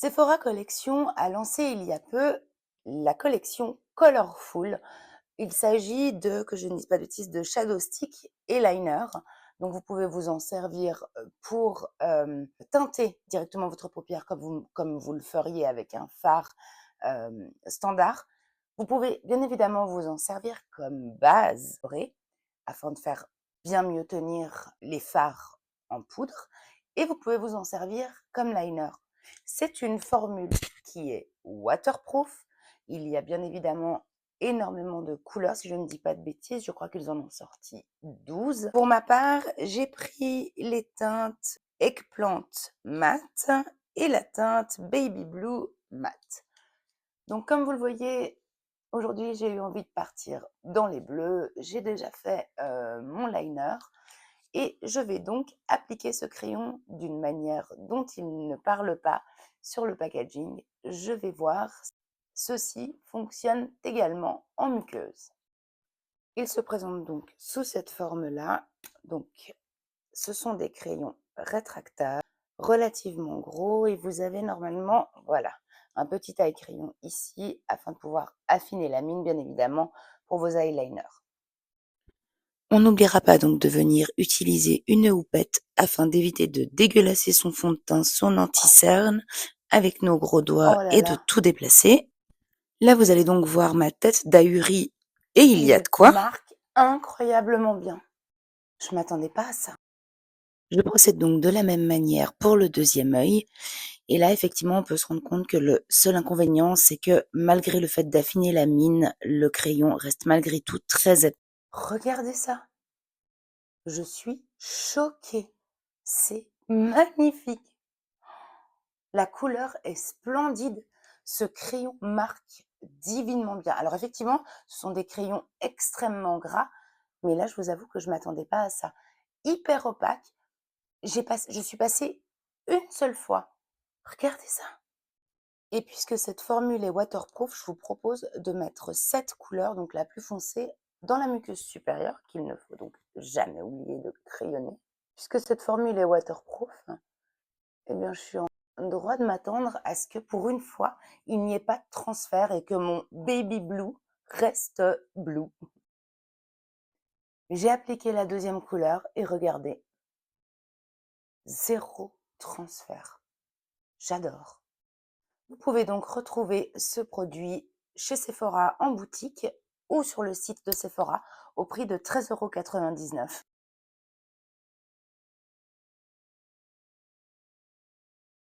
Sephora Collection a lancé il y a peu la collection Colorful. Il s'agit de, que je ne dise pas de bêtises, de shadow stick et liner. Donc vous pouvez vous en servir pour teinter directement votre paupière comme vous le feriez avec un fard standard. Vous pouvez bien évidemment vous en servir comme base afin de faire bien mieux tenir les fards en poudre. Et vous pouvez vous en servir comme liner. C'est une formule qui est waterproof. Il y a bien évidemment énormément de couleurs, si je ne dis pas de bêtises. Je crois qu'ils en ont sorti 12. Pour ma part, j'ai pris les teintes Eggplant Matte et la teinte Baby Blue Matte. Donc, comme vous le voyez, aujourd'hui, j'ai eu envie de partir dans les bleus. J'ai déjà fait mon liner et je vais donc appliquer ce crayon d'une manière dont il ne parle pas sur le packaging. Je vais voir. Ceci fonctionne également en muqueuse. Il se présente donc sous cette forme-là. Donc, ce sont des crayons rétractables, relativement gros, et vous avez normalement, voilà, un petit taille-crayon ici afin de pouvoir affiner la mine, bien évidemment, pour vos eyeliners. On n'oubliera pas donc de venir utiliser une houppette afin d'éviter de dégueulasser son fond de teint, son anti-cerne avec nos gros doigts Oh là et de là, tout déplacer. Là, vous allez donc voir ma tête d'ahuri et il y a de il quoi. marque incroyablement bien. Je m'attendais pas à ça. Je procède donc de la même manière pour le deuxième œil. Et là, effectivement, on peut se rendre compte que le seul inconvénient, c'est que malgré le fait d'affiner la mine, le crayon reste malgré tout très épais. Regardez ça. Je suis choquée. C'est magnifique. La couleur est splendide. Ce crayon marque divinement bien. Alors effectivement, ce sont des crayons extrêmement gras, mais là, je vous avoue que je ne m'attendais pas à ça. Hyper opaque. Je suis passée une seule fois. Regardez ça. Et puisque cette formule est waterproof, je vous propose de mettre cette couleur, donc la plus foncée, dans la muqueuse supérieure, qu'il ne faut donc jamais oublier de crayonner. Puisque cette formule est waterproof, eh bien, je suis en droit de m'attendre à ce que pour une fois, il n'y ait pas de transfert et que mon baby blue reste blue. J'ai appliqué la deuxième couleur et regardez, zéro transfert. J'adore. Vous pouvez donc retrouver ce produit chez Sephora en boutique ou sur le site de Sephora au prix de 13,99 €.